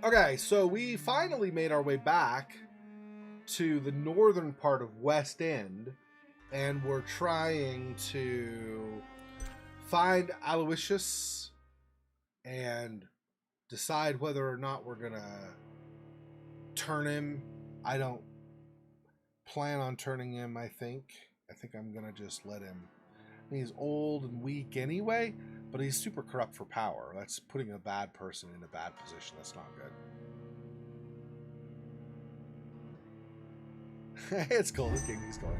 Okay, so we finally made our way back to the northern part of West End, and we're trying to find Aloysius and decide whether or not we're gonna turn him. I don't plan on turning him. I think I'm gonna just let him. I mean, he's old and weak anyway, but he's super corrupt for power. That's putting a bad person in a bad position. That's not good. It's cool. The kingdom's going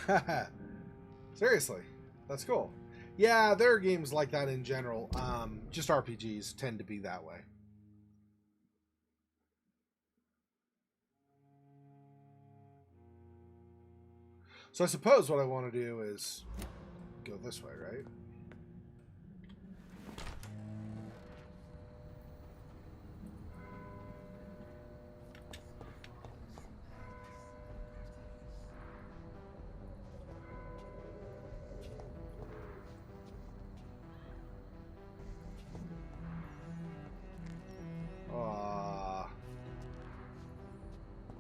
on. Seriously, that's cool. Yeah, there are games like that in general. Just RPGs tend to be that way. So I suppose what I want to do is go this way, right?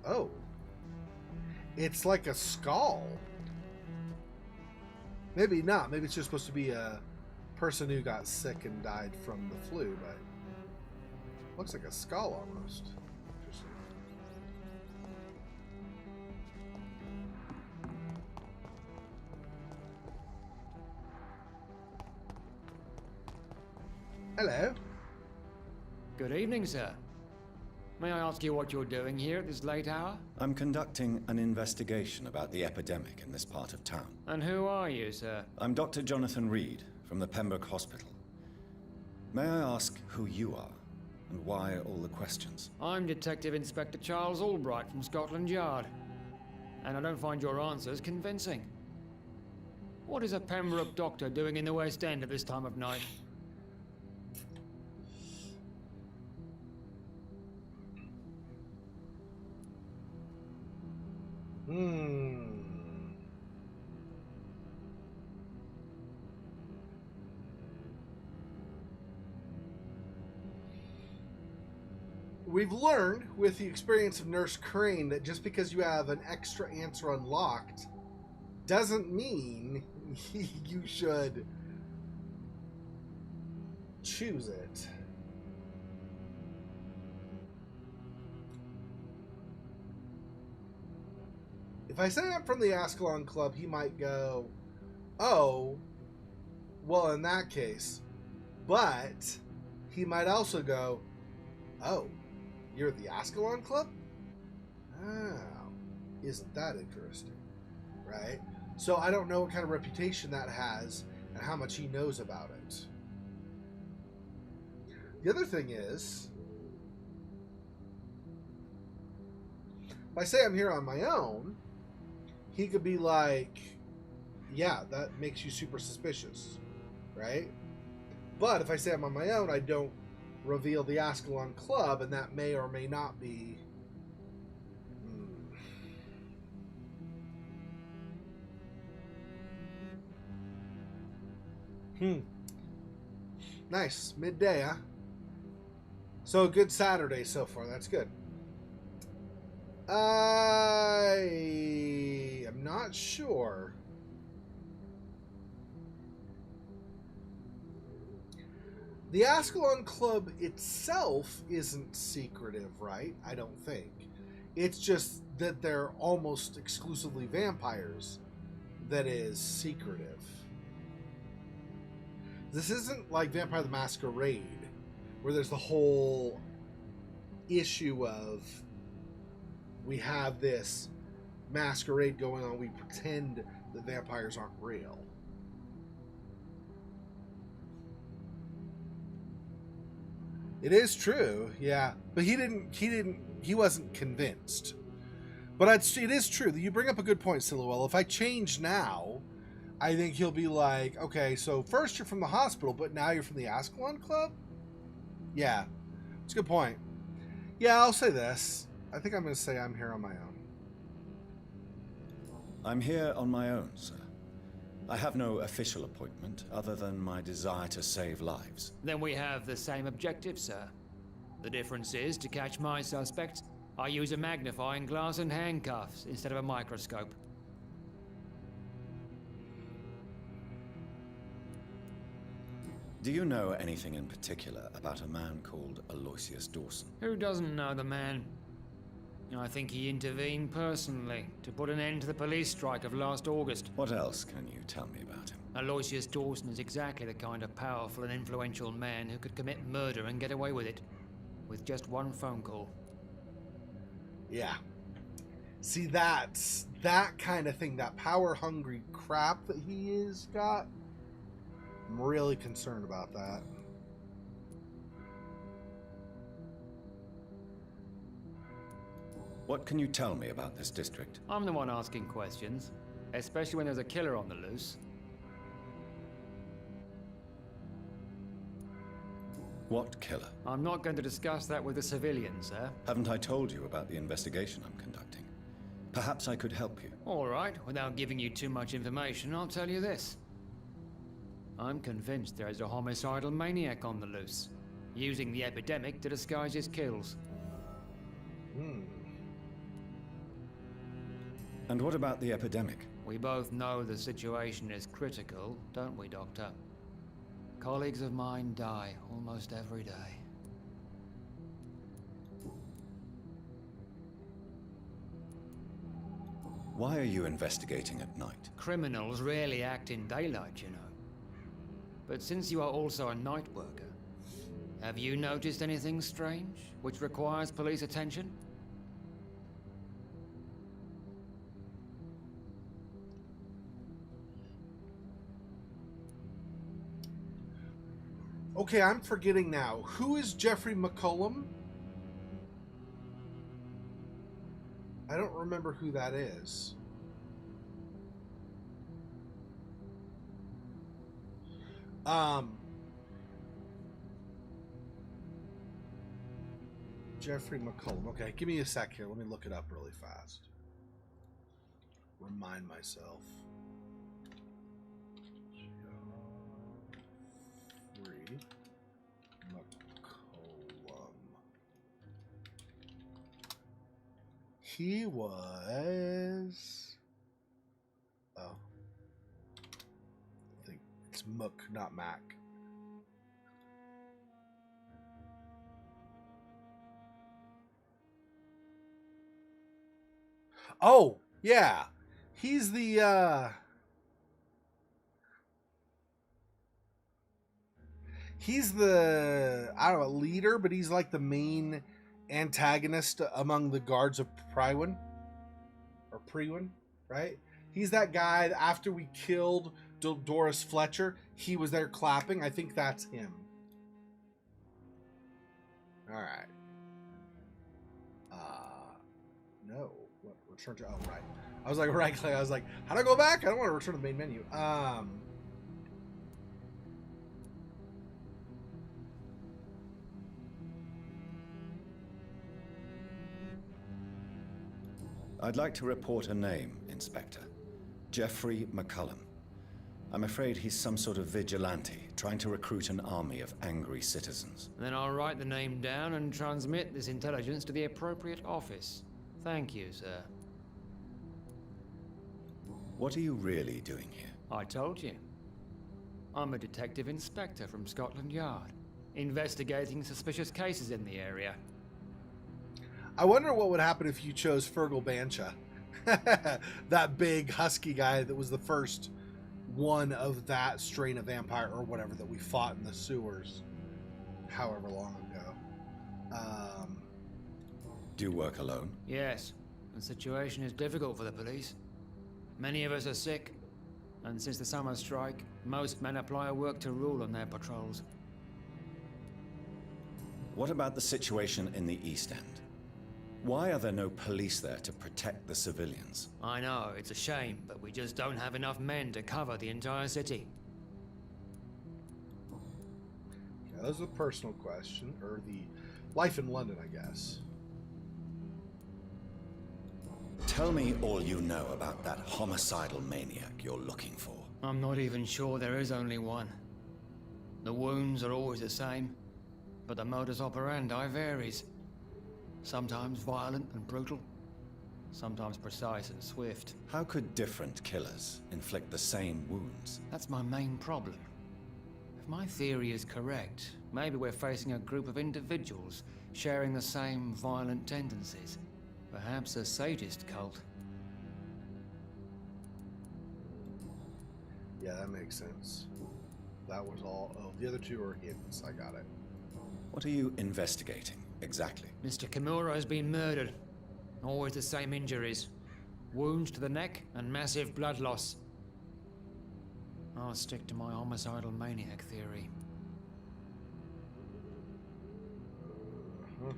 Oh. It's like a skull. Maybe not. Maybe it's just supposed to be a person who got sick and died from the flu, but looks like a skull almost. Interesting. Hello. Good evening, sir. May I ask you what you're doing here at this late hour? I'm conducting an investigation about the epidemic in this part of town. And who are you, sir? I'm Dr. Jonathan Reed from the Pembroke Hospital. May I ask who you are and why all the questions? I'm Detective Inspector Charles Albright from Scotland Yard. And I don't find your answers convincing. What is a Pembroke doctor doing in the West End at this time of night? We've learned with the experience of Nurse Crane that just because you have an extra answer unlocked doesn't mean you should choose it. If I say I'm from the Ascalon Club, he might go, oh, well, in that case. But he might also go, oh, you're the Ascalon Club? Oh, isn't that interesting? Right? So I don't know what kind of reputation that has and how much he knows about it. The other thing is, if I say I'm here on my own, he could be like, yeah, that makes you super suspicious, right? But if I say I'm on my own, I don't reveal the Ascalon Club, and that may or may not be... Nice. Midday, huh? So a good Saturday so far. That's good. I am not sure. The Ascalon Club itself isn't secretive, right? I don't think. It's just that they're almost exclusively vampires that is secretive. This isn't like Vampire the Masquerade, where there's the whole issue of we have this masquerade going on, we pretend that vampires aren't real. It is true, yeah, but he wasn't convinced. But it is true that you bring up a good point, Silhouette. If I change now, I think he'll be like, okay, so first you're from the hospital, but now you're from the Ascalon Club? Yeah, it's a good point. Yeah, I'll say this. I think I'm going to say I'm here on my own. I'm here on my own, sir. I have no official appointment other than my desire to save lives. Then we have the same objective, sir. The difference is, to catch my suspects, I use a magnifying glass and handcuffs instead of a microscope. Do you know anything in particular about a man called Aloysius Dawson? Who doesn't know the man? I think he intervened personally to put an end to the police strike of last August. What else can you tell me about him? Aloysius Dawson is exactly the kind of powerful and influential man who could commit murder and get away with it, with just one phone call. Yeah. See, that's that kind of thing, that power-hungry crap that he is got. I'm really concerned about that. What can you tell me about this district? I'm the one asking questions, especially when there's a killer on the loose. What killer? I'm not going to discuss that with the civilians, sir. Haven't I told you about the investigation I'm conducting? Perhaps I could help you. All right, without giving you too much information, I'll tell you this. I'm convinced there is a homicidal maniac on the loose, using the epidemic to disguise his kills. And what about the epidemic? We both know the situation is critical, don't we, Doctor? Colleagues of mine die almost every day. Why are you investigating at night? Criminals rarely act in daylight, you know. But since you are also a night worker, have you noticed anything strange which requires police attention? Okay, I'm forgetting now. Who is Jeffrey McCullum? I don't remember who that is. Jeffrey McCullum. Okay, give me a sec here. Let me look it up really fast. Remind myself. Jeffrey McCullum. He was... Oh. I think it's Mook, not Mac. Oh, yeah. He's the, he's the, I don't know, leader, but he's like the main antagonist among the guards of Prywin. Or Prewin, right? He's that guy that after we killed Doris Fletcher, he was there clapping. I think that's him. Alright. No. What? Return to... Oh, right. I was like, right click. I was like, how do I go back? I don't want to return to the main menu. I'd like to report a name, Inspector. Jeffrey McCullum. I'm afraid he's some sort of vigilante, trying to recruit an army of angry citizens. Then I'll write the name down and transmit this intelligence to the appropriate office. Thank you, sir. What are you really doing here? I told you. I'm a detective inspector from Scotland Yard, investigating suspicious cases in the area. I wonder what would happen if you chose Fergal Bancha. That big husky guy that was the first one of that strain of vampire or whatever that we fought in the sewers however long ago. Do you work alone? Yes. The situation is difficult for the police. Many of us are sick, and since the summer strike, most men apply a work to rule on their patrols. What about the situation in the East End? Why are there no police there to protect the civilians? I know, it's a shame, but we just don't have enough men to cover the entire city. Yeah, that was a personal question, or the life in London, I guess. Tell me all you know about that homicidal maniac you're looking for. I'm not even sure there is only one. The wounds are always the same, but the modus operandi varies. Sometimes violent and brutal, sometimes precise and swift. How could different killers inflict the same wounds? That's my main problem. If my theory is correct, maybe we're facing a group of individuals sharing the same violent tendencies. Perhaps a sadist cult. Yeah, that makes sense. That was all. Oh, the other two are hints. I got it. What are you investigating, exactly? Mr. Kimura has been murdered. Always the same injuries. Wounds to the neck and massive blood loss. I'll stick to my homicidal maniac theory. Uh-huh.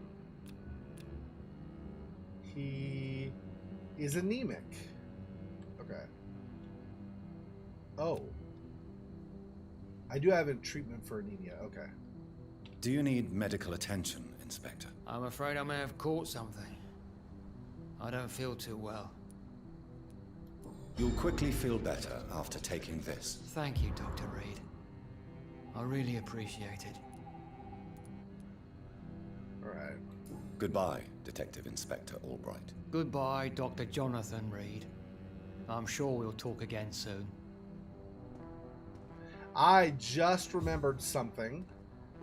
He is anemic. Okay. Oh. I do have a treatment for anemia. Okay. Do you need medical attention, Inspector? I'm afraid I may have caught something. I don't feel too well. You'll quickly feel better after taking this. Thank you, Dr. Reed. I really appreciate it. All right. Goodbye, Detective Inspector Albright. Goodbye, Dr. Jonathan Reed. I'm sure we'll talk again soon. I just remembered something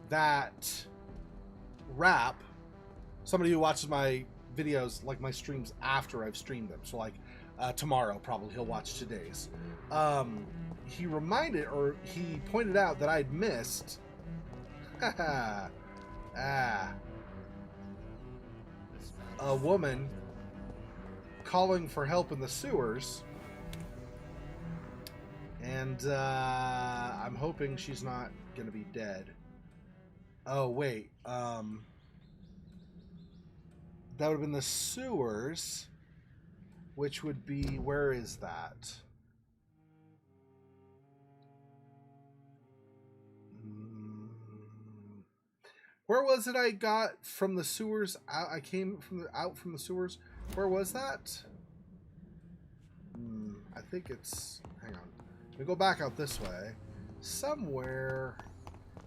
that Rap, somebody who watches my videos, like my streams after I've streamed them, so like tomorrow probably he'll watch today's. He reminded, or he pointed out that I'd missed a woman calling for help in the sewers, and I'm hoping she's not gonna be dead. Oh wait, that would have been the sewers, which would be, where is that? Where was it I got from the sewers? I came from out from the sewers. Where was that? I think it's, hang on. Let me go back out this way. Somewhere.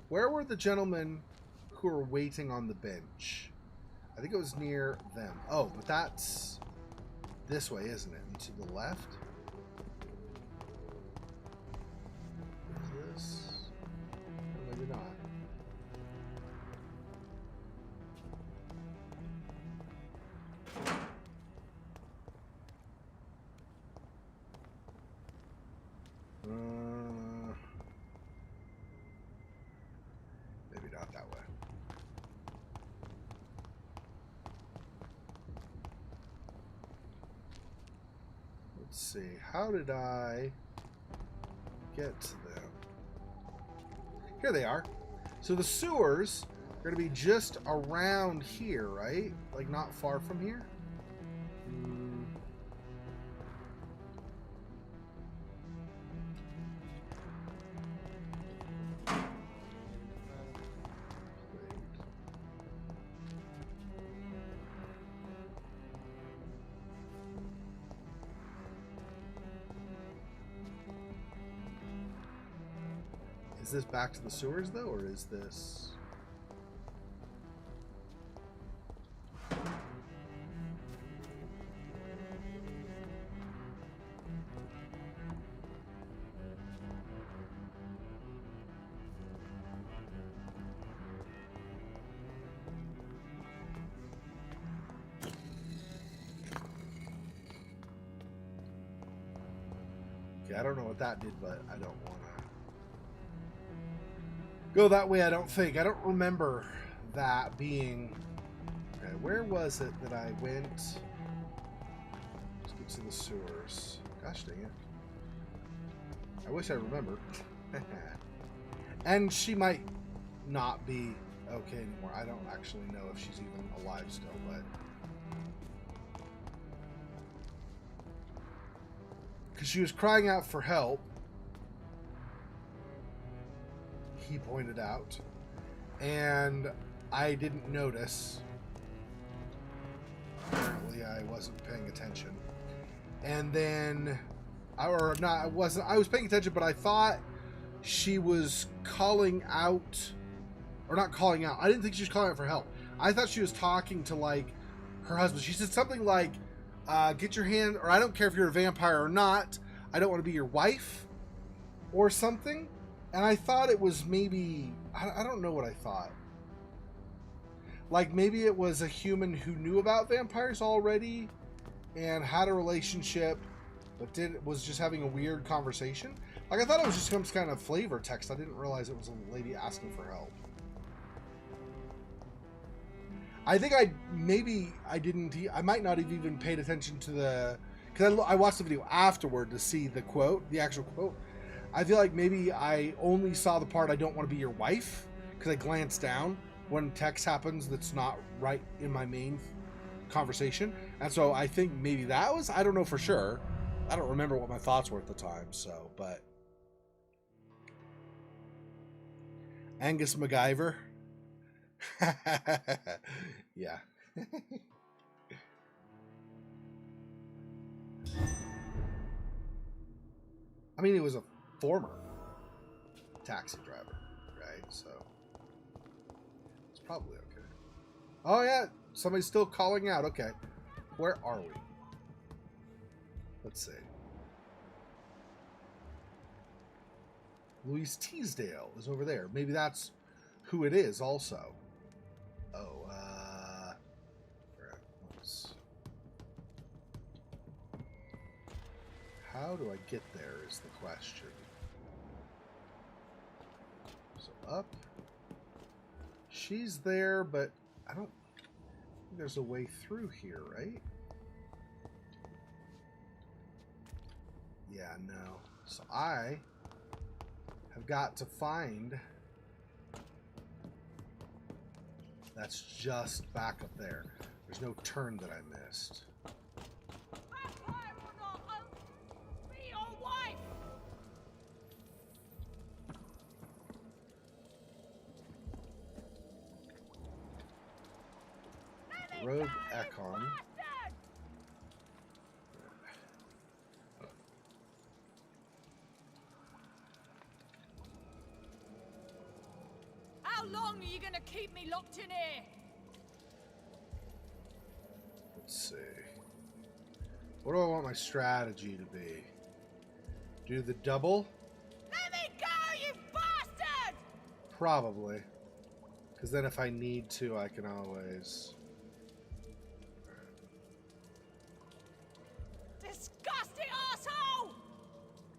Where were the gentlemen who were waiting on the bench? I think it was near them. Oh, but that's this way, isn't it? And to the left? Is this? Or maybe not. Maybe not that way. Let's see. How did I get to them? Here they are. So the sewers are going to be just around here, right? Like not far from here? Is this back to the sewers, though, or is this... Okay, I don't know what that did, but I don't want to go that way, I don't think. I don't remember that being... Okay, where was it that I went? Let's get to the sewers. Gosh dang it. I wish I remembered. And she might not be okay anymore. I don't actually know if she's even alive still, but... Because she was crying out for help. He pointed out, and I didn't notice. Apparently I wasn't paying attention. And then or not, I wasn't, I was paying attention, but I thought she was calling out, or not calling out. I didn't think she was calling out for help. I thought she was talking to, like, her husband. She said something like, get your hand, or I don't care if you're a vampire or not, I don't want to be your wife, or something. And I thought it was maybe, I don't know what I thought. Like, maybe it was a human who knew about vampires already and had a relationship, but was just having a weird conversation. Like, I thought it was just some kind of flavor text. I didn't realize it was a lady asking for help. I think I might not have even paid attention to the, because I watched the video afterward to see the quote, the actual quote. I feel like maybe I only saw the part, I don't want to be your wife, because I glanced down when text happens that's not right in my main conversation. And so I think maybe that was, I don't know for sure. I don't remember what my thoughts were at the time, so, but. Angus MacGyver. Yeah. I mean, he was a former taxi driver, right? So it's probably okay. Oh yeah, somebody's still calling out. Okay, where are we? Let's see. Louise Teasdale is over there. Maybe that's who it is also. Oh, how do I get there is the question. So up. She's there, but I don't think there's a way through here, right? Yeah, no. So I have got to find... That's just back up there. There's no turn that I missed. Vampire will not be your wife. Rogue Econ. How long are you gonna keep me locked in here? Let's see. What do I want my strategy to be? Do the double? Let me go, you bastard! Probably. Because then if I need to, I can always... Disgusting asshole!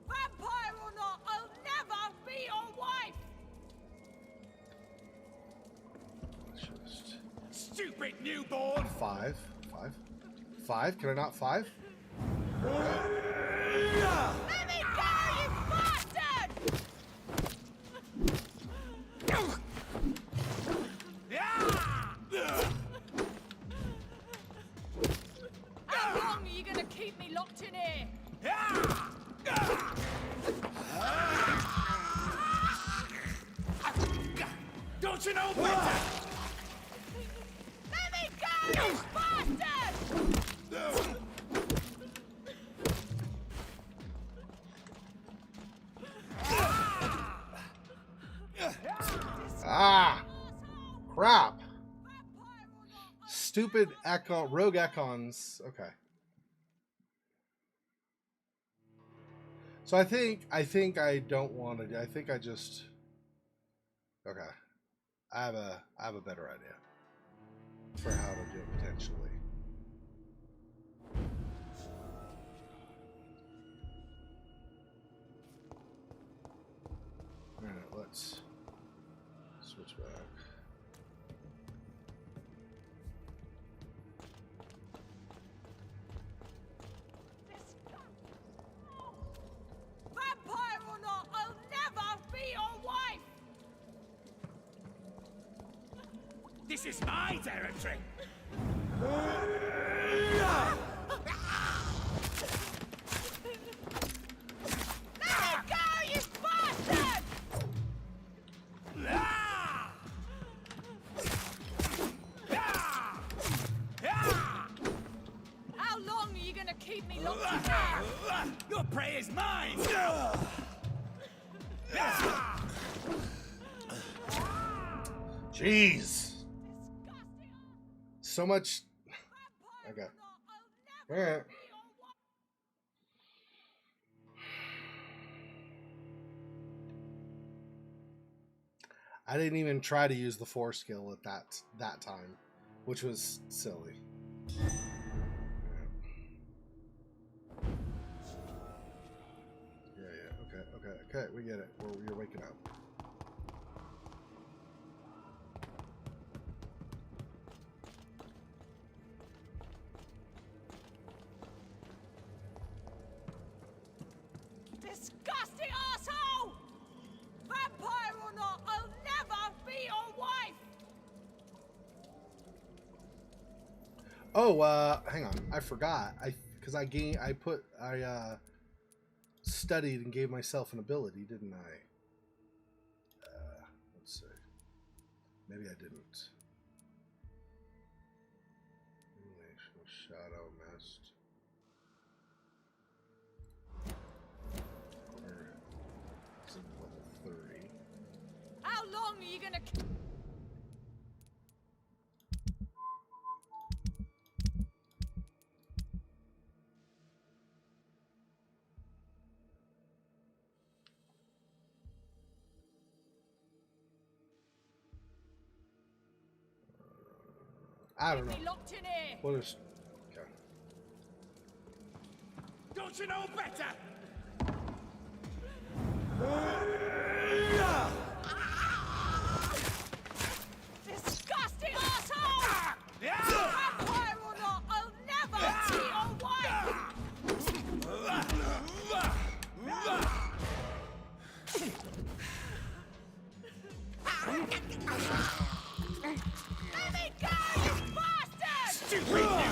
Vampire or not, I'll never be your wife! Let's just... Stupid newborn! 5. 5. 5? Can I not 5? Okay. Let me go, you bastard! How long are you gonna keep me locked in here? Don't you know better? Let me go, you bastard! Ah! Crap! Stupid Rogue Econs. Okay. So I think I don't want to. I think I just. Okay. I have a better idea for how to do it potentially. All right, let's switch back. Vampire or not, I'll never be your wife! This is my territory! Let me go, you bastard! How long are you gonna keep me locked in there? Your prey is mine! Jeez. So much. Okay. Alright. I didn't even try to use the force skill at that time, which was silly. Yeah. Okay. We get it. You're waking up. Disgusting asshole! Vampire or not, I'll never be your wife! Oh, hang on. I forgot. I studied and gave myself an ability, didn't I? Let's see. Maybe I didn't. Relational shadow mist. Where is it? Level 30. How long are you gonna... I don't know. Be locked in here! What is? Okay. Don't you know better? Disgusting asshole! Vampire or not, I'll never be your wife! Let me go, you bastard! Stupid new...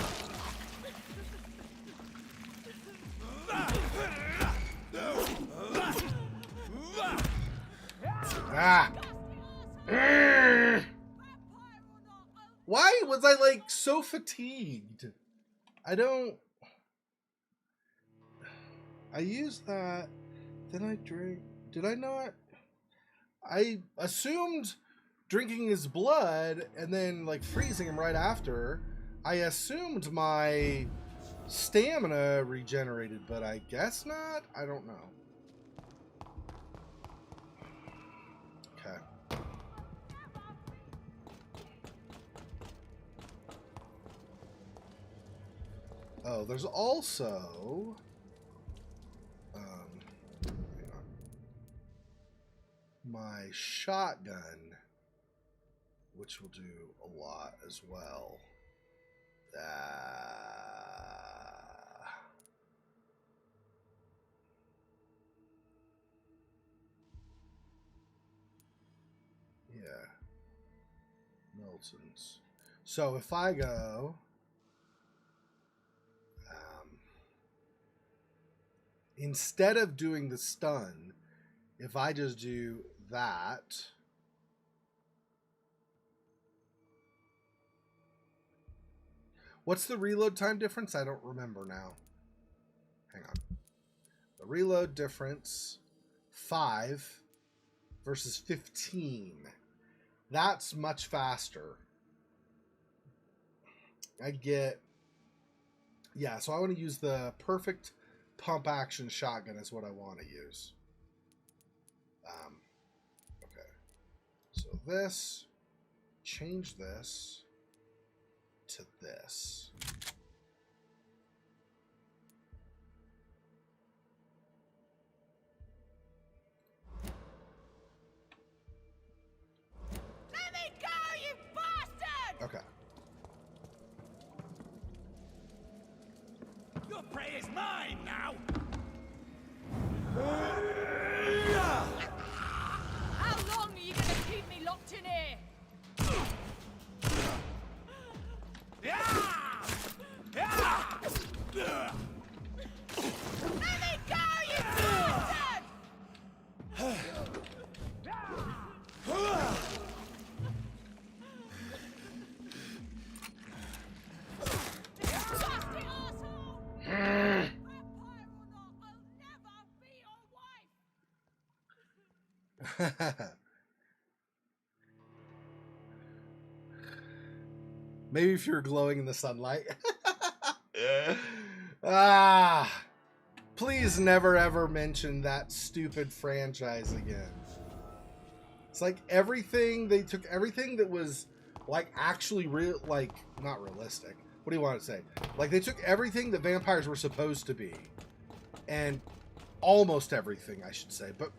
Ah. Why was I like so fatigued? I used that. Then I drank. Did I not? I assumed drinking his blood and then like freezing him right after. I assumed my stamina regenerated, but I guess not. I don't know. Okay. Oh, there's also hang on. My shotgun, which will do a lot as well. Yeah. Milton's. So if I go instead of doing the stun, if I just do that, what's the reload time difference? I don't remember now. Hang on. The reload difference, 5 versus 15. That's much faster. I get... Yeah, so I want to use the perfect pump action shotgun is what I want to use. Okay. So this, change this to this. Let me go, you bastard! Okay. Your prey is mine now! How long are you gonna keep me locked in here? Let me go, you bastard! Disgusting asshole! Maybe if you're glowing in the sunlight. Ah, please never ever mention that stupid franchise again. It's like everything, they took everything that was like actually real, like not realistic. What do you want to say? Like they took everything that vampires were supposed to be, and almost everything, I should say, but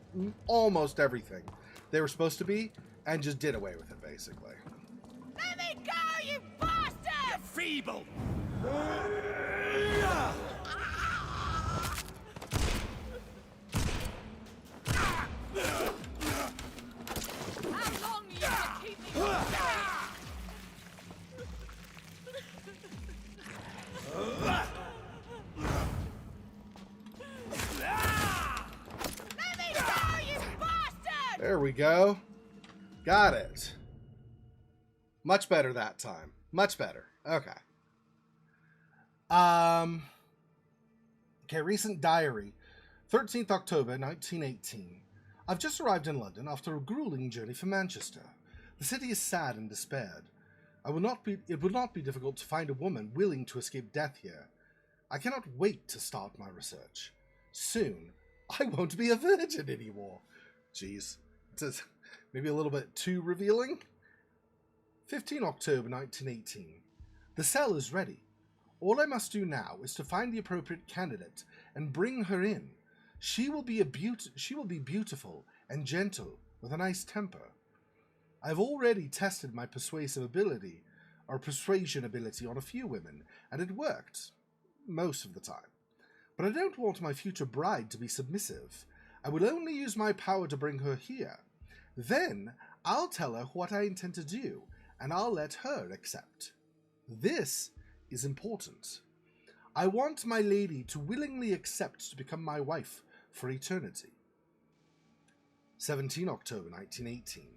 almost everything they were supposed to be, and just did away with it, basically. Let me go, you bastard! Feeble! How long are you gonna keep me on? Let me go, you bastard! There we go. Got it. Much better that time. Much better. Okay. Okay, recent diary. 13th October 1918. I've just arrived in London after a grueling journey from Manchester. The city is sad and despaired. It will not be difficult to find a woman willing to escape death here. I cannot wait to start my research. Soon, I won't be a virgin anymore. Jeez. It's maybe a little bit too revealing. 15 October 1918. The cell is ready. All I must do now is to find the appropriate candidate and bring her in. She will be beautiful and gentle with a nice temper. I've already tested my persuasion ability on a few women, and it worked most of the time. But I don't want my future bride to be submissive. I will only use my power to bring her here. Then I'll tell her what I intend to do, and I'll let her accept. This is important. I want my lady to willingly accept to become my wife for eternity. 17 October 1918.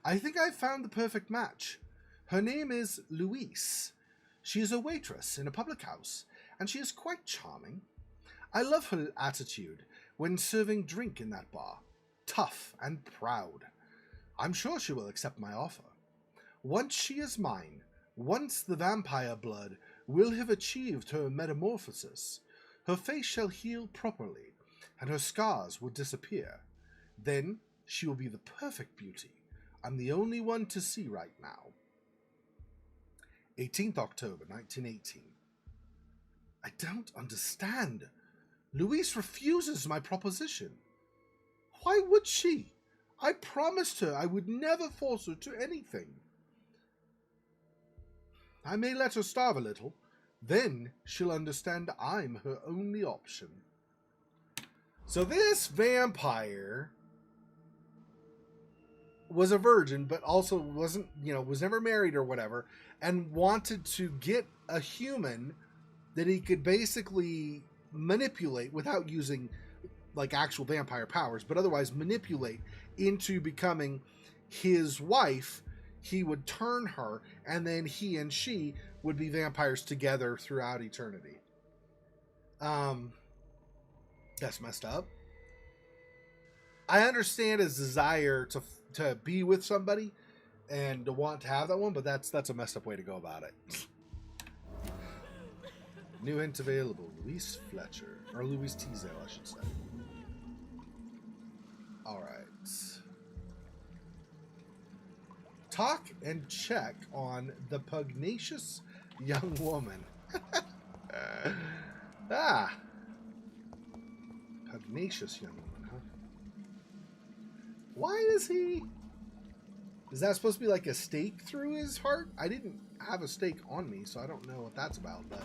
I think I've found the perfect match. Her name is Louise. She is a waitress in a public house, and she is quite charming. I love her attitude when serving drink in that bar. Tough and proud. I'm sure she will accept my offer. Once she is mine, once the vampire blood will have achieved her metamorphosis, her face shall heal properly, and her scars will disappear. Then she will be the perfect beauty I'm the only one to see right now. 18th October 1918. I don't understand. Louise refuses my proposition. Why would she? I promised her I would never force her to anything. I may let her starve a little. Then she'll understand I'm her only option. So this vampire was a virgin, but also wasn't, was never married or whatever, and wanted to get a human that he could basically manipulate without using like actual vampire powers, but otherwise manipulate into becoming his wife. He would turn her, and then he and she would be vampires together throughout eternity. That's messed up. I understand his desire to be with somebody and to want to have that one, but that's a messed up way to go about it. New hint available. Louise Fletcher. Or Louise Teasdale, I should say. Alright. Talk and check on the pugnacious young woman. Pugnacious young woman, huh? Why is he... Is that supposed to be like a stake through his heart? I didn't have a stake on me, so I don't know what that's about, but...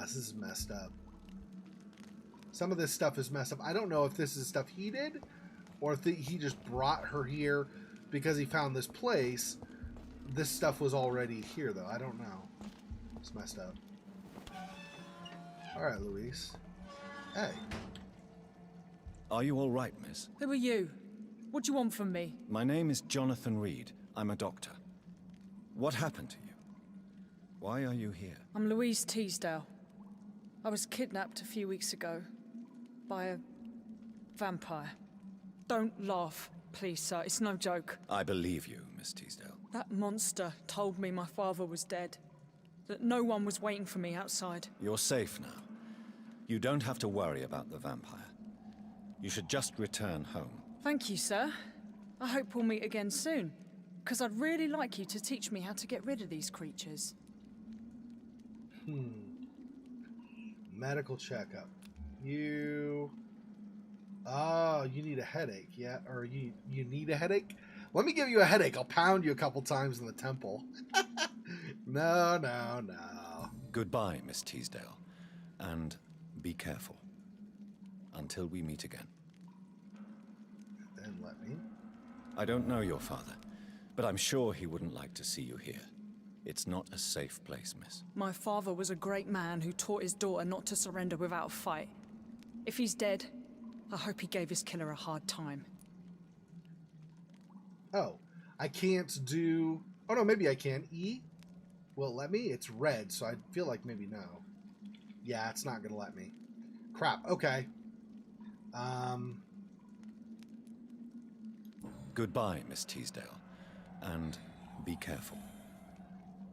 this is messed up. Some of this stuff is messed up. I don't know if this is stuff he did, or if he just brought her here because he found this place. This stuff was already here, though. I don't know. It's messed up. Alright, Louise. Hey. Are you all right, miss? Who are you? What do you want from me? My name is Jonathan Reed. I'm a doctor. What happened to you? Why are you here? I'm Louise Teasdale. I was kidnapped a few weeks ago by a vampire. Don't laugh, please, sir. It's no joke. I believe you, Miss Teasdale. That monster told me my father was dead. That no one was waiting for me outside. You're safe now. You don't have to worry about the vampire. You should just return home. Thank you, sir. I hope we'll meet again soon. Because I'd really like you to teach me how to get rid of these creatures. Medical checkup. You... Oh, you need a headache, yeah? Or you need a headache? Let me give you a headache. I'll pound you a couple times in the temple. No. Goodbye, Miss Teasdale. And be careful. Until we meet again. Then let me. I don't know your father, but I'm sure he wouldn't like to see you here. It's not a safe place, miss. My father was a great man who taught his daughter not to surrender without a fight. If he's dead, I hope he gave his killer a hard time. Oh, I can't do... Oh, no, maybe I can. E? Will it let me? It's red, so I feel like maybe no. Yeah, it's not going to let me. Crap, okay. Goodbye, Miss Teasdale. And be careful.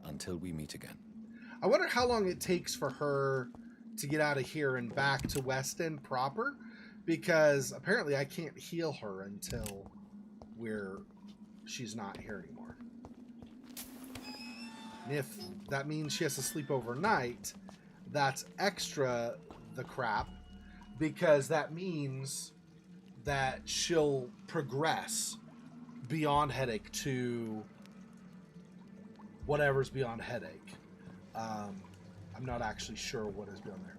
Until we meet again. I wonder how long it takes for her to get out of here and back to West End proper, because apparently I can't heal her until she's not here anymore. And if that means she has to sleep overnight, that's extra the crap, because that means that she'll progress beyond headache to whatever's beyond headache. I'm not actually sure what is beyond there.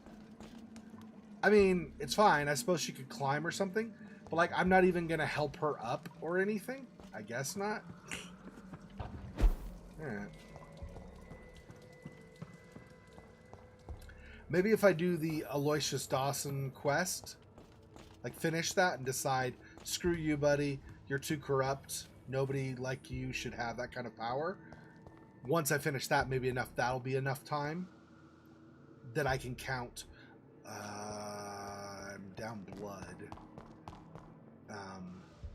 I mean, it's fine. I suppose she could climb or something, but like, I'm not even gonna help her up or anything. I guess not. Alright. Maybe if I do the Aloysius Dawson quest, like finish that and decide, screw you, buddy, you're too corrupt, nobody like you should have that kind of power. Once I finish that, maybe that'll be enough time that I can count. I'm down blood. I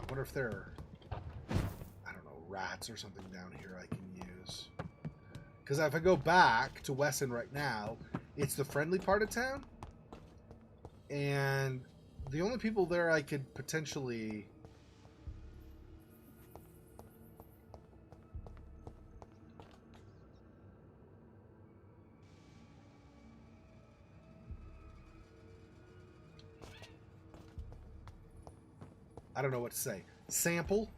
wonder if there are, I don't know, rats or something down here I can use. Because if I go back to Wesson right now, it's the friendly part of town. And the only people there I could potentially... I don't know what to say. Sample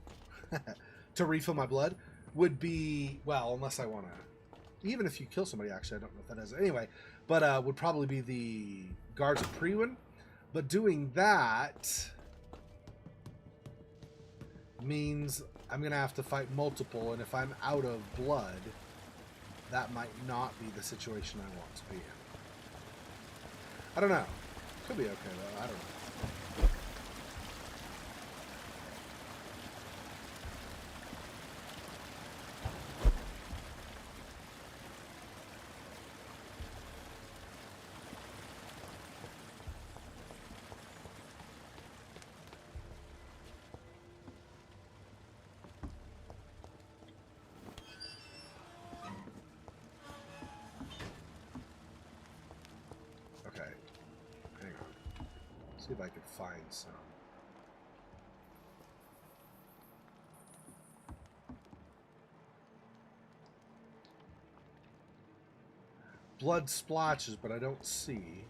to refill my blood would be, well, unless I want to, even if you kill somebody, actually, I don't know if that is. Anyway, but would probably be the Guards of Priwen. But doing that means I'm going to have to fight multiple, and if I'm out of blood, that might not be the situation I want to be in. I don't know. Could be okay, though. I don't know. See if I can find some. Blood splotches, but I don't see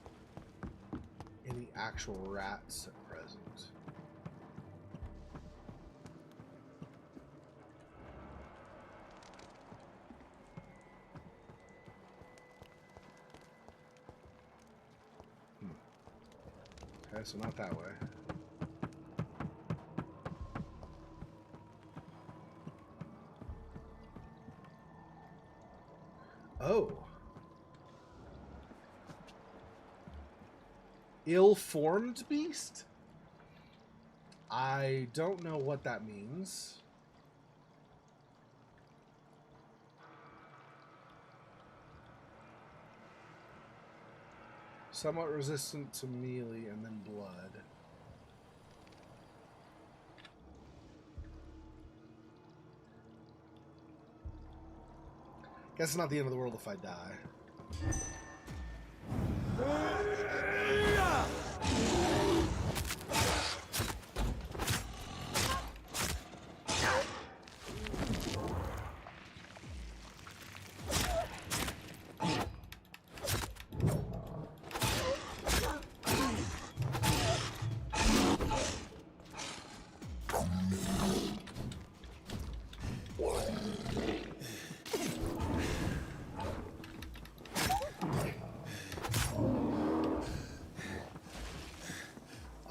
any actual rats at present. Okay, so not that way. Oh. Ill-formed beast? I don't know what that means. Somewhat resistant to melee and then blood. Guess it's not the end of the world if I die.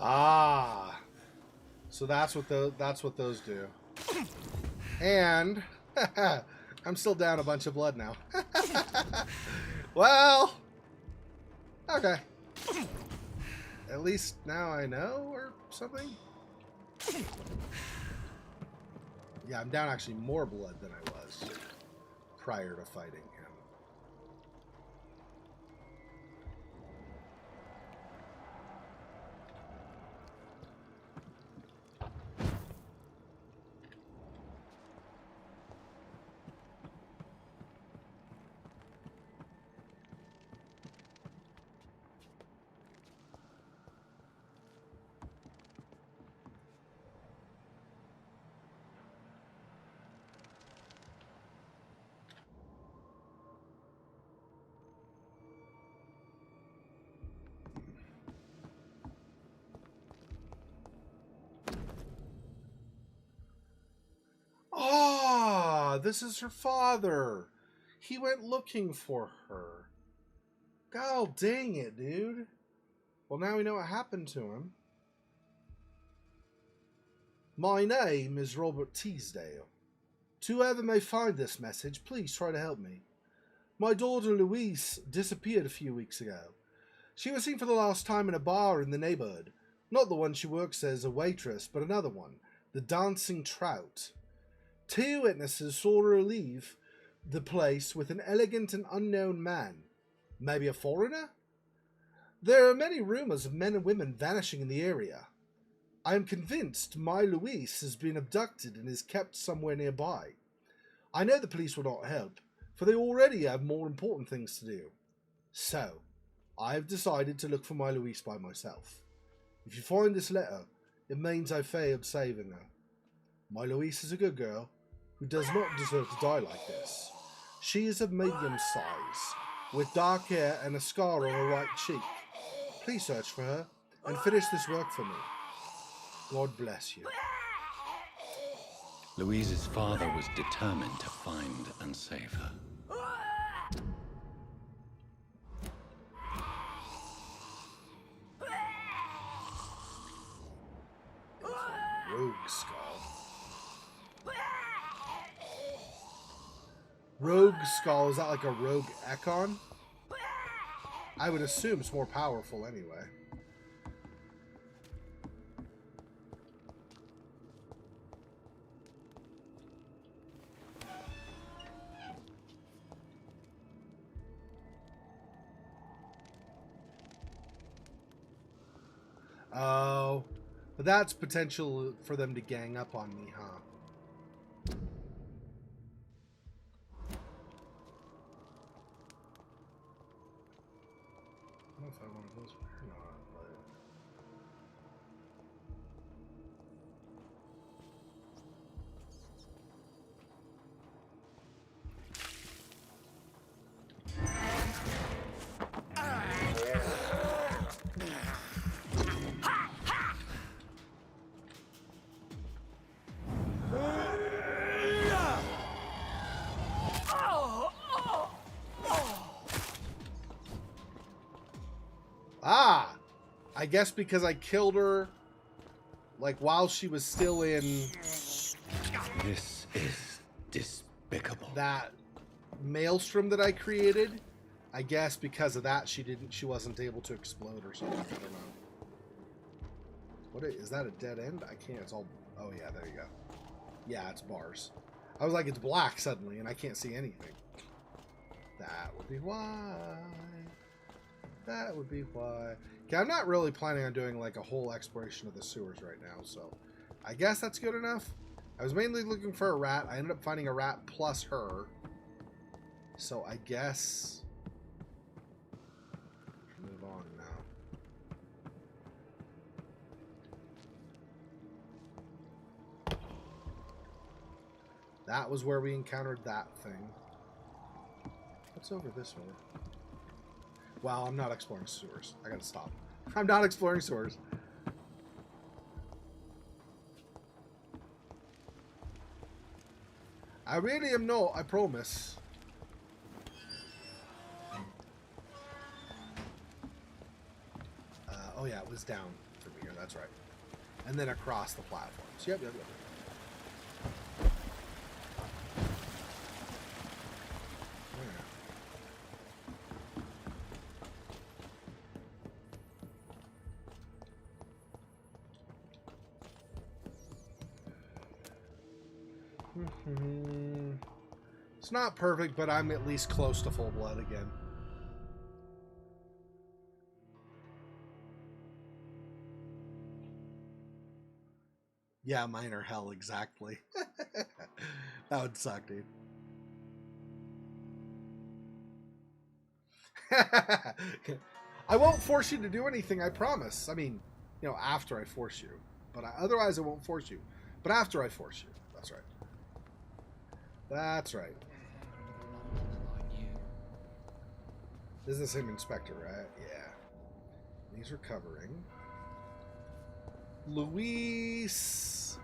Ah, so that's what those do. And I'm still down a bunch of blood now. Well, okay. At least now I know, or something. Yeah, I'm down actually more blood than I was prior to fighting him. Ah, this is her father. He went looking for her. God dang it, dude. Well, now we know what happened to him. My name is Robert Teasdale. To whoever may find this message, please try to help me. My daughter Louise disappeared a few weeks ago. She was seen for the last time in a bar in the neighborhood. Not the one she works as a waitress, but another one, the Dancing Trout. 2 witnesses saw her leave the place with an elegant and unknown man. Maybe a foreigner? There are many rumors of men and women vanishing in the area. I am convinced my Louise has been abducted and is kept somewhere nearby. I know the police will not help, for they already have more important things to do. So, I have decided to look for my Louise by myself. If you find this letter, it means I failed saving her. My Louise is a good girl, who does not deserve to die like this. She is of medium size, with dark hair and a scar on her right cheek. Please search for her, and finish this work for me. God bless you. Louise's father was determined to find and save her. Rogue Skull. Rogue Skull, is that like a rogue Ekon? I would assume it's more powerful anyway. Oh, but that's potential for them to gang up on me, huh? I don't know if I want those or not, but... Ah! I guess because I killed her, like, while she was still in... This is despicable. That maelstrom that I created. I guess because of that, she wasn't able to explode or something. I don't know. Is that a dead end? I can't. It's all... Oh, yeah, there you go. Yeah, it's bars. I was like, it's black suddenly, and I can't see anything. That would be why. That would be why. Okay, I'm not really planning on doing, like, a whole exploration of the sewers right now, so I guess that's good enough. I was mainly looking for a rat. I ended up finding a rat plus her. So I guess move on now. That was where we encountered that thing. What's over this way? Wow, I'm not exploring sewers. I gotta stop. I'm not exploring sewers. I really am not, I promise. Oh yeah, it was down from here, that's right. And then across the platforms. Yep. It's not perfect, but I'm at least close to full blood again. Yeah, mine are hell, exactly. That would suck, dude. I won't force you to do anything, I promise. I mean, you know, after I force you. But otherwise, I won't force you. But after I force you. That's right. That's right. This is the same inspector, right? Yeah. He's recovering. Luis,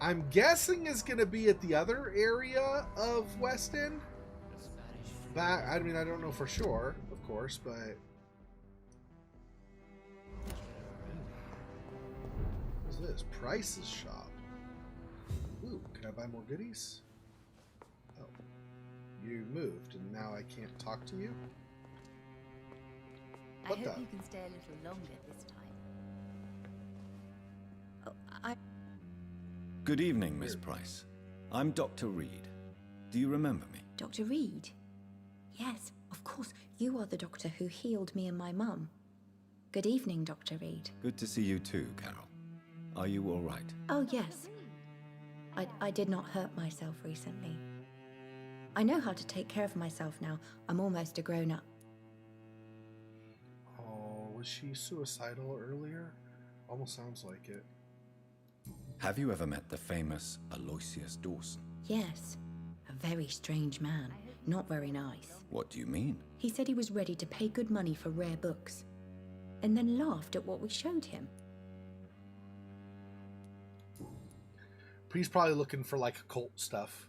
I'm guessing, is going to be at the other area of West End. I mean, I don't know for sure, of course, but... What's this? Price's shop. Ooh, can I buy more goodies? Oh. You moved, and now I can't talk to you? I hope you can stay a little longer this time. Oh, Good evening, Miss Price. I'm Dr. Reed. Do you remember me? Dr. Reed? Yes, of course. You are the doctor who healed me and my mum. Good evening, Dr. Reed. Good to see you too, Carol. Are you all right? Oh, yes. I did not hurt myself recently. I know how to take care of myself now. I'm almost a grown-up. Oh, was she suicidal earlier? Almost sounds like it. Have you ever met the famous Aloysius Dawson? Yes. A very strange man. Not very nice. What do you mean? He said he was ready to pay good money for rare books, and then laughed at what we showed him. He's probably looking for like occult stuff.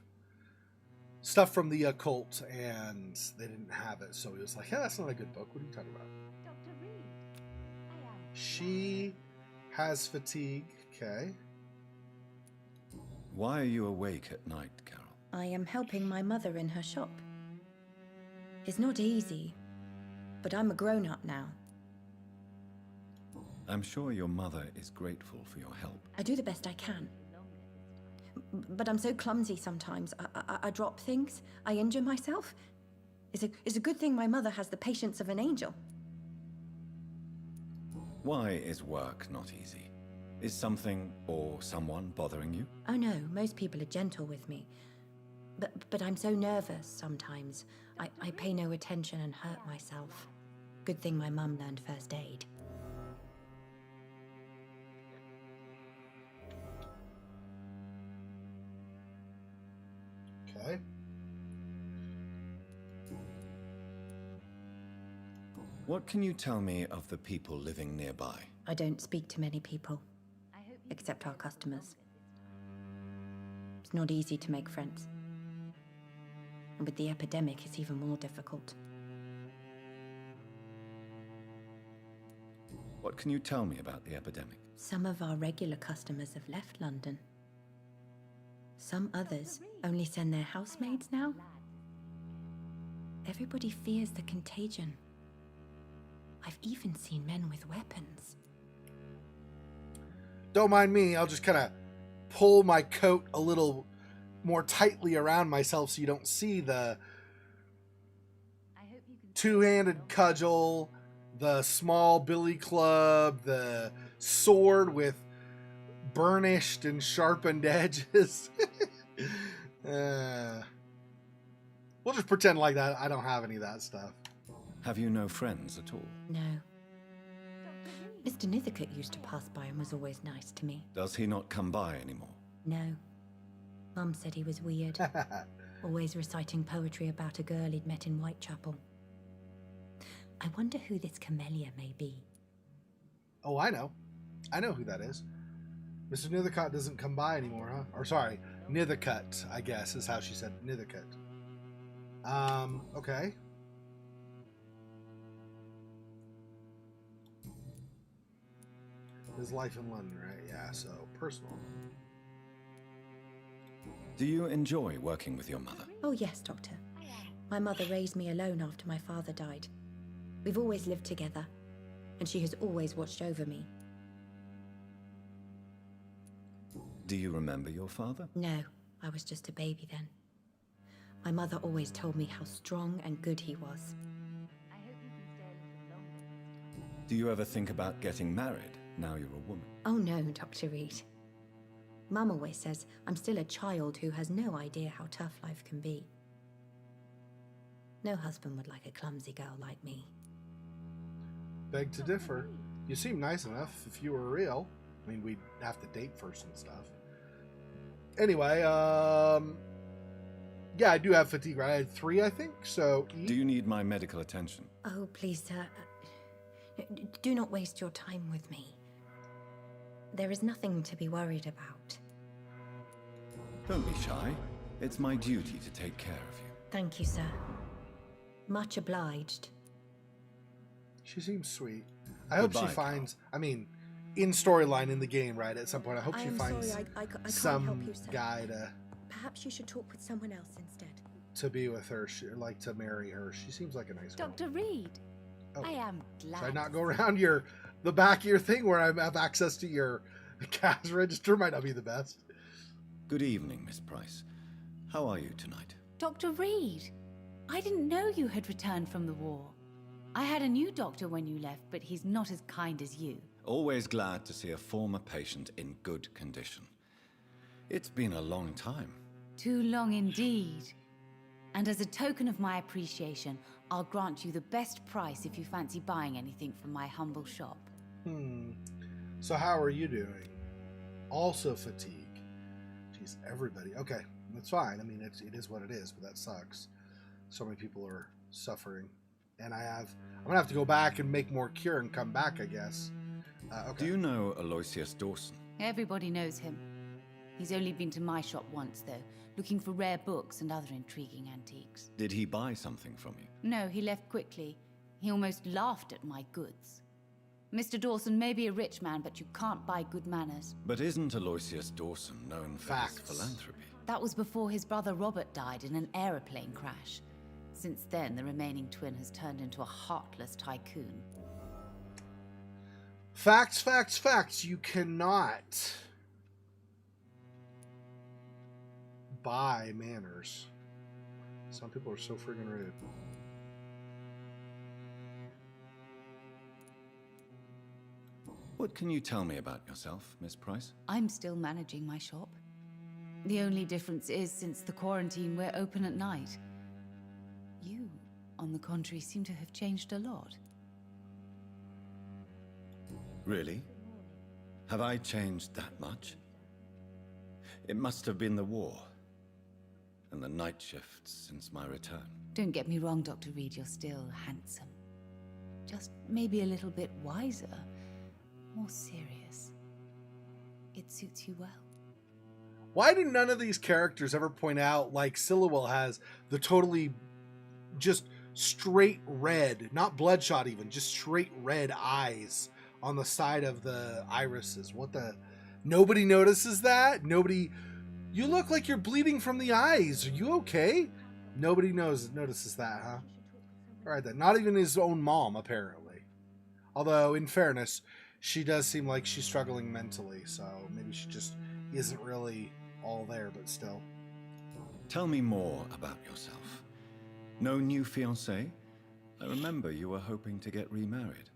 Stuff from the occult, and they didn't have it, so he was like, yeah, that's not a good book. What are you talking about? Dr. Reed, She has fatigue. Okay. Why are you awake at night, Carol? I am helping my mother in her shop. It's not easy, but I'm a grown-up now. I'm sure your mother is grateful for your help. I do the best I can. But I'm so clumsy sometimes. I drop things. I injure myself. It's a good thing my mother has the patience of an angel. Why is work not easy? Is something or someone bothering you? Oh no, most people are gentle with me. But I'm so nervous sometimes. I pay no attention and hurt myself. Good thing my mum learned first aid. Okay. What can you tell me of the people living nearby? I don't speak to many people, except our customers. It's not easy to make friends. And with the epidemic, it's even more difficult. What can you tell me about the epidemic? Some of our regular customers have left London. Some others only send their housemaids now. Everybody fears the contagion. I've even seen men with weapons. Don't mind me. I'll just kind of pull my coat a little more tightly around myself so you don't see the two-handed cudgel, the small billy club, the sword with burnished and sharpened edges. What We'll just pretend like that. I don't have any of that stuff. Have you no friends at all? No. Mr. Nithercut used to pass by and was always nice to me. Does he not come by anymore? No. Mum said he was weird. Always reciting poetry about a girl he'd met in Whitechapel. I wonder who this Camellia may be. Oh, I know. I know who that is. Mr. Nithercut doesn't come by anymore, huh? Or sorry, Nithercut, I guess, is how she said Nithercut. Okay. His life in London, right? Yeah, so personal. Do you enjoy working with your mother? Oh yes, Doctor. My mother raised me alone after my father died. We've always lived together, and she has always watched over me. Do you remember your father? No, I was just a baby then. My mother always told me how strong and good he was. Do you ever think about getting married now you're a woman? Oh no, Dr. Reed. Mum always says I'm still a child who has no idea how tough life can be. No husband would like a clumsy girl like me. Beg to differ. You seem nice enough if you were real. I mean, we'd have to date first and stuff. Anyway, yeah, I do have fatigue, right? I had 3, I think, so... Do you need my medical attention? Oh, please, sir. Do not waste your time with me. There is nothing to be worried about. Don't be shy. It's my duty to take care of you. Thank you, sir. Much obliged. She seems sweet. I hope she Goodbye, finds... I mean, in storyline in the game, right, at some point, I hope she finds I can't some help you, sir. guy to Perhaps you should talk with someone else instead. be with her, like to marry her. She seems like a nice girl. Dr. Reed, Oh. I am glad. Should I not go around the back of your thing where I have access to your cash register? Might not be the best. Good evening, Miss Price. How are you tonight? Dr. Reed, I didn't know you had returned from the war. I had a new doctor when you left, but he's not as kind as you. Always glad to see a former patient in good condition. It's been a long time. Too long indeed. And as a token of my appreciation, I'll grant you the best price if you fancy buying anything from my humble shop. So how are you doing? Also fatigue. Jeez, everybody. Okay, that's fine. I mean, it is what it is, but that sucks. So many people are suffering. And I'm going to have to go back and make more cure and come back, I guess. Okay. Do you know Aloysius Dawson? Everybody knows him. He's only been to my shop once, though, looking for rare books and other intriguing antiques. Did he buy something from you? No, he left quickly. He almost laughed at my goods. Mr. Dawson may be a rich man, but you can't buy good manners. But isn't Aloysius Dawson known for his Facts. philanthropy? That was before his brother Robert died in an aeroplane crash. Since then, the remaining twin has turned into a heartless tycoon. Facts, facts, facts. You cannot buy manners. Some people are so friggin' rude. What can you tell me about yourself, Miss Price? I'm still managing my shop. The only difference is, since the quarantine, we're open at night. You, on the contrary, seem to have changed a lot. Really? Have I changed that much? It must have been the war and the night shifts since my return. Don't get me wrong, Dr. Reed, you're still handsome. Just maybe a little bit wiser, more serious. It suits you well. Why do none of these characters ever point out, like Sillowell has, the totally just straight red, not bloodshot even, just straight red eyes on the side of the irises? What the... Nobody notices that? Nobody... You look like you're bleeding from the eyes. Are you okay? Nobody notices that, huh? All right, then. Not even his own mom, apparently. Although, in fairness, she does seem like she's struggling mentally, so maybe she just isn't really all there, but still. Tell me more about yourself. No new fiancé? I remember you were hoping to get remarried.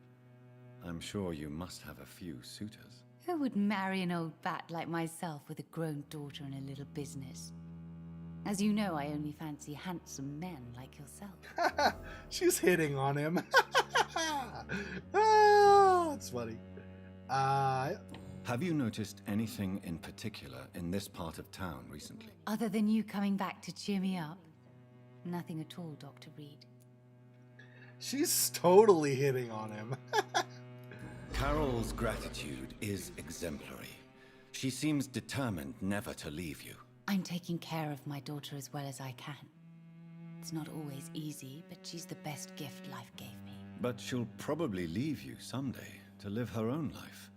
I'm sure you must have a few suitors. Who would marry an old bat like myself with a grown daughter and a little business? As you know, I only fancy handsome men like yourself. She's hitting on him. Oh, that's funny. Have you noticed anything in particular in this part of town recently? Other than you coming back to cheer me up? Nothing at all, Dr. Reed. She's totally hitting on him. Carol's gratitude is exemplary. She seems determined never to leave you. I'm taking care of my daughter as well as I can. It's not always easy, but she's the best gift life gave me. But she'll probably leave you someday to live her own life.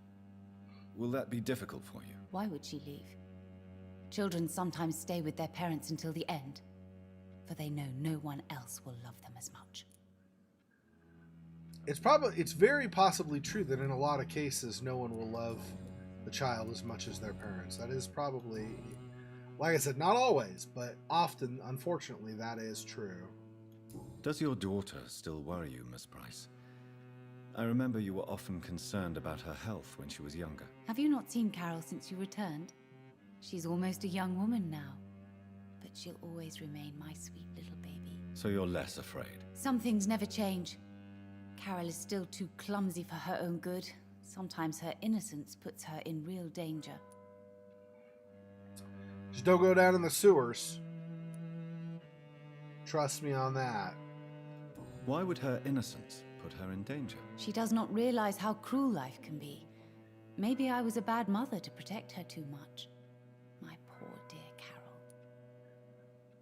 Will that be difficult for you? Why would she leave? Children sometimes stay with their parents until the end, for they know no one else will love them as much. It's very possibly true that in a lot of cases, no one will love the child as much as their parents. That is probably, like I said, not always, but often, unfortunately, that is true. Does your daughter still worry you, Miss Price? I remember you were often concerned about her health when she was younger. Have you not seen Carol since you returned? She's almost a young woman now, but she'll always remain my sweet little baby. So you're less afraid? Some things never change. Carol is still too clumsy for her own good. Sometimes her innocence puts her in real danger. Just don't go down in the sewers. Trust me on that. Why would her innocence put her in danger? She does not realize how cruel life can be. Maybe I was a bad mother to protect her too much. My poor dear Carol.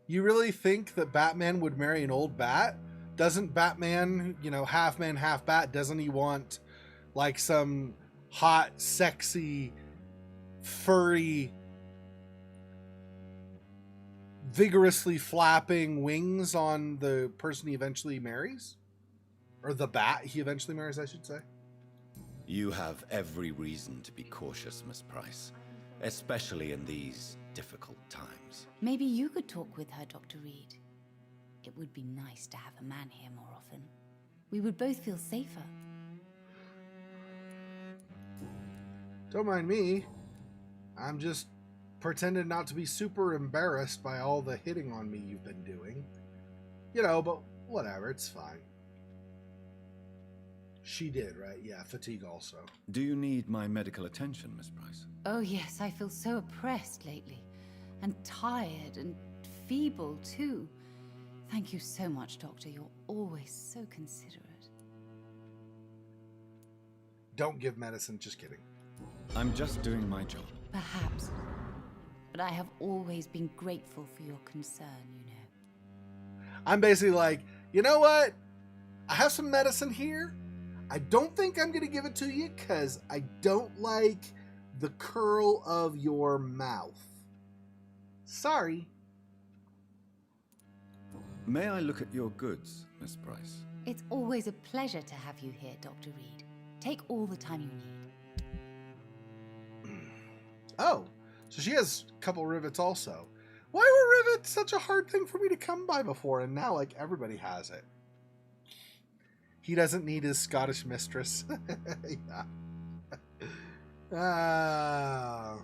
You really think that Batman would marry an old bat? Doesn't Batman, half man, half bat, doesn't he want like some hot, sexy, furry, vigorously flapping wings on the person he eventually marries? Or the bat he eventually marries, I should say. You have every reason to be cautious, Miss Price, especially in these difficult times. Maybe you could talk with her, Dr. Reed. It would be nice to have a man here more often. We would both feel safer. Don't mind me. I'm just pretending not to be super embarrassed by all the hitting on me you've been doing. But whatever, it's fine. She did, right? Yeah, fatigue also. Do you need my medical attention, Miss Price? Oh yes, I feel so oppressed lately. And tired and feeble too. Thank you so much, Doctor. You're always so considerate. Don't give medicine, just kidding. I'm just doing my job. Perhaps. But I have always been grateful for your concern, you know. I'm basically like, you know what? I have some medicine here. I don't think I'm going to give it to you because I don't like the curl of your mouth. Sorry. May I look at your goods, Miss Price? It's always a pleasure to have you here, Dr. Reed. Take all the time you need. Oh, so she has a couple rivets also. Why were rivets such a hard thing for me to come by before, and now, everybody has it? He doesn't need his Scottish mistress. Yeah.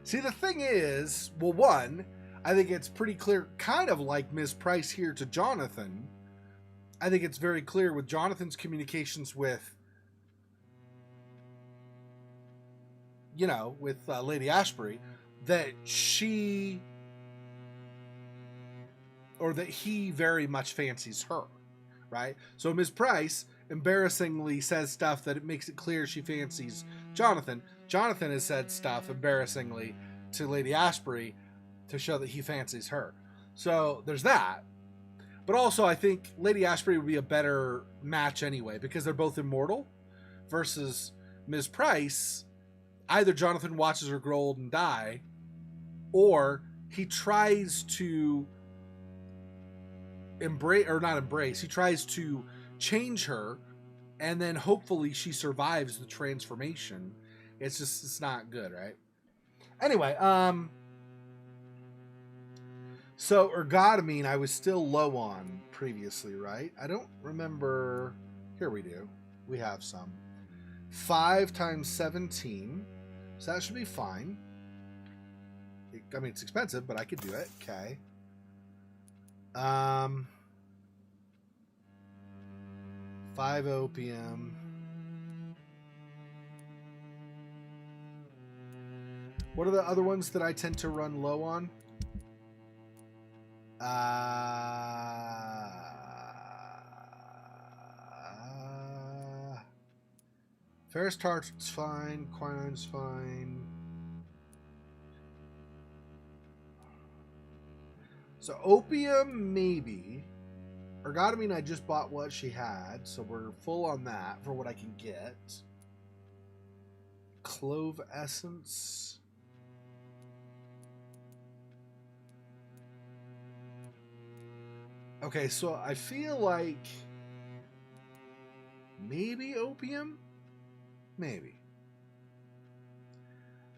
See, the thing is, well, one, I think it's pretty clear, kind of like Ms. Price here to Jonathan. I think it's very clear with Jonathan's communications with, with Lady Ashbury, that he very much fancies her, right? So Ms. Price embarrassingly says stuff that it makes it clear she fancies Jonathan. Jonathan has said stuff embarrassingly to Lady Ashbury to show that he fancies her. So there's that. But also I think Lady Ashbury would be a better match anyway, because they're both immortal, versus Ms. Price. Either Jonathan watches her grow old and die, or he tries to he tries to change her, and then hopefully she survives the transformation. It's not good, right? Anyway, so ergotamine I was still low on previously, right? I don't remember. Here we do. We have some. 5 times 17. So that should be fine. I mean, it's expensive, but I could do it. Okay. 5 opium. What are the other ones that I tend to run low on? Ferrous tart's fine. Quinine's fine. So opium, maybe. Ergotamine, I just bought what she had, so we're full on that for what I can get. Clove essence. Okay, so I feel like maybe opium? Maybe.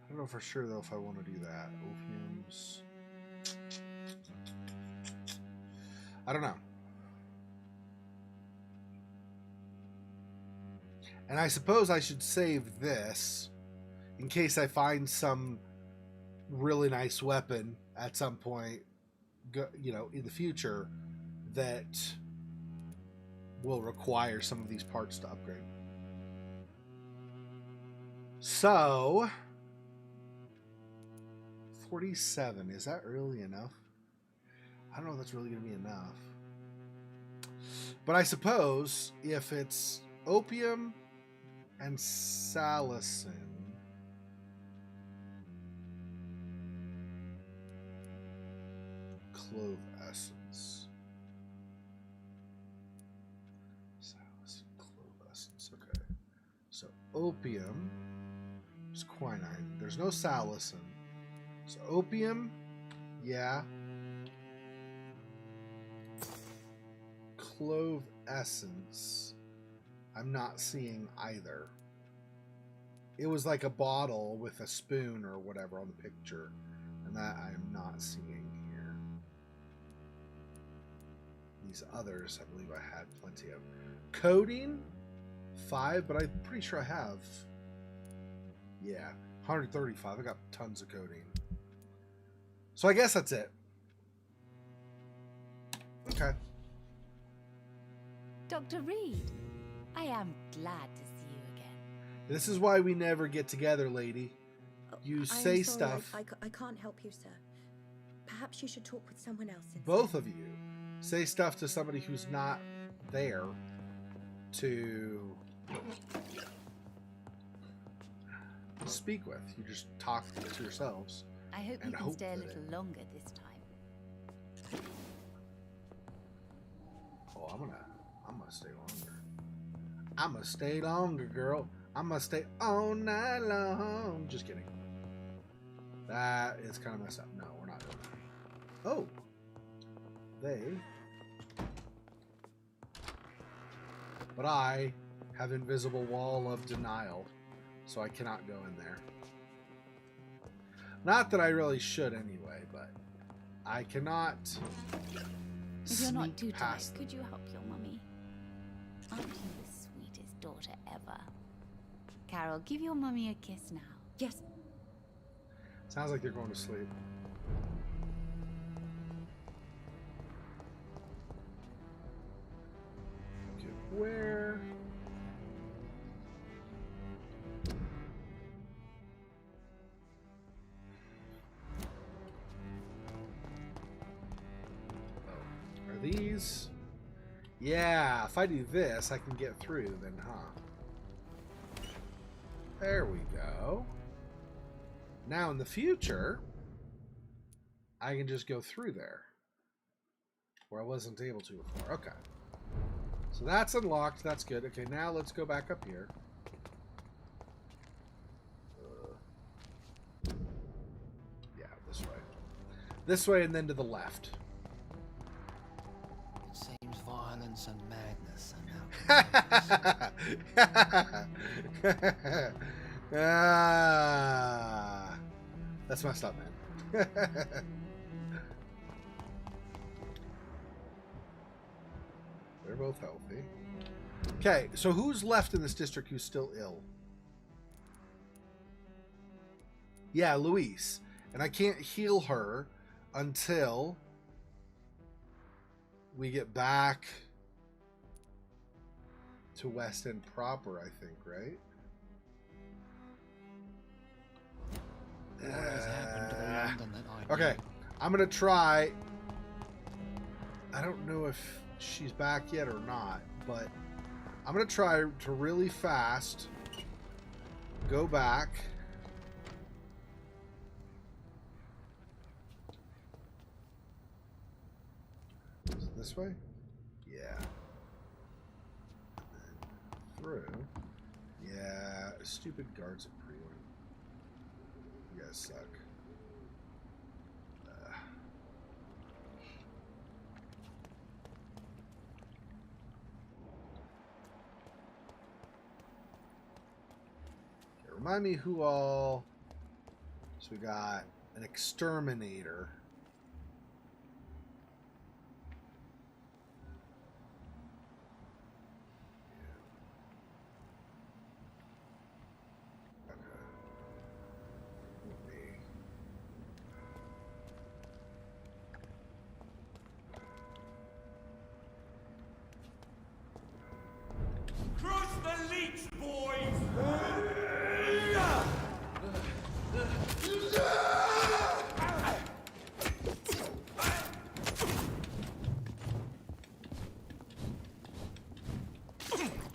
I don't know for sure, though, if I want to do that. Opiums. I don't know. And I suppose I should save this in case I find some really nice weapon at some point, you know, in the future that will require some of these parts to upgrade. So, 47, is that really enough? I don't know if that's really going to be enough. But I suppose if it's opium and salicin, clove essence. Salicin, clove essence, okay. So opium is quinine. There's no salicin. So opium, yeah. Clove essence, I'm not seeing either. It was like a bottle with a spoon or whatever on the picture, and that I am not seeing here. These others, I believe I had plenty of. Codeine, 5, but I'm pretty sure I have. Yeah, 135. I got tons of codeine. So I guess that's it. Okay. Dr. Reed, I am glad to see you again. This is why we never get together, lady. You I'm say sorry, stuff. I can't help you, sir. Perhaps you should talk with someone else instead. Both of you say stuff to somebody who's not there to speak with. You just talk to yourselves. I hope you And can hope stay a that little longer this time. Oh, I'm gonna stay longer. I'm gonna stay longer, girl. I'm gonna stay all night long. Just kidding. That is kind of messed up. No, we're not doing that. Oh, they. But I have invisible wall of denial, so I cannot go in there. Not that I really should anyway, but I cannot. If you're not too sneak tired, past them. could you help your mummy? Aren't you the sweetest daughter ever? Carol, give your mummy a kiss now. Yes. Sounds like they're going to sleep. Okay, where? Oh, are these? Yeah, if I do this, I can get through then, huh? There we go. Now in the future, I can just go through there where I wasn't able to before. Okay. So that's unlocked. That's good. Okay, now let's go back up here. Yeah, this way. This way and then to the left. It seems violence and madness are now. Ah, that's messed up, man. They're both healthy. Okay, so who's left in this district who's still ill? Yeah, Luis. And I can't heal her until we get back to West End proper, I think, right? What has happened to the London that I Okay, knew? I'm gonna try. I don't know if she's back yet or not, but I'm gonna try to really fast go back. Is it this way? Yeah. And then through. Yeah, stupid guards at Prelude. You guys suck. Okay, remind me who all. So we got an exterminator. Crush the leech, boys!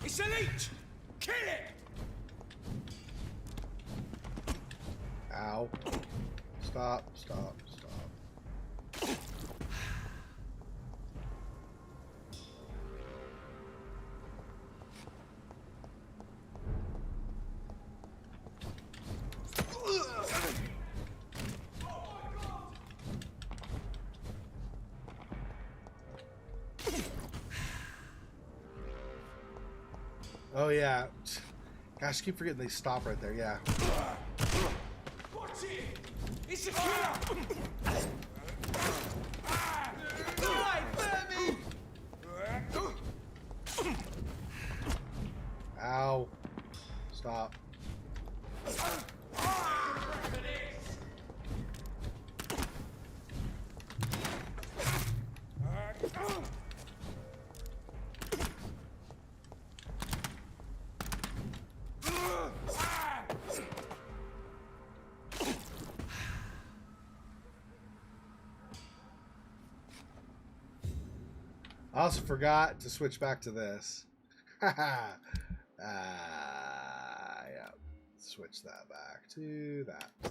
It's a leech! Kill it! Ow. Stop, stop, stop. Oh yeah. Gosh, I keep forgetting they stop right there. Yeah. Watch it! It's a killer! Die, Vermin! Ow. Stop. I also forgot to switch back to this. Yeah. Switch that back to that.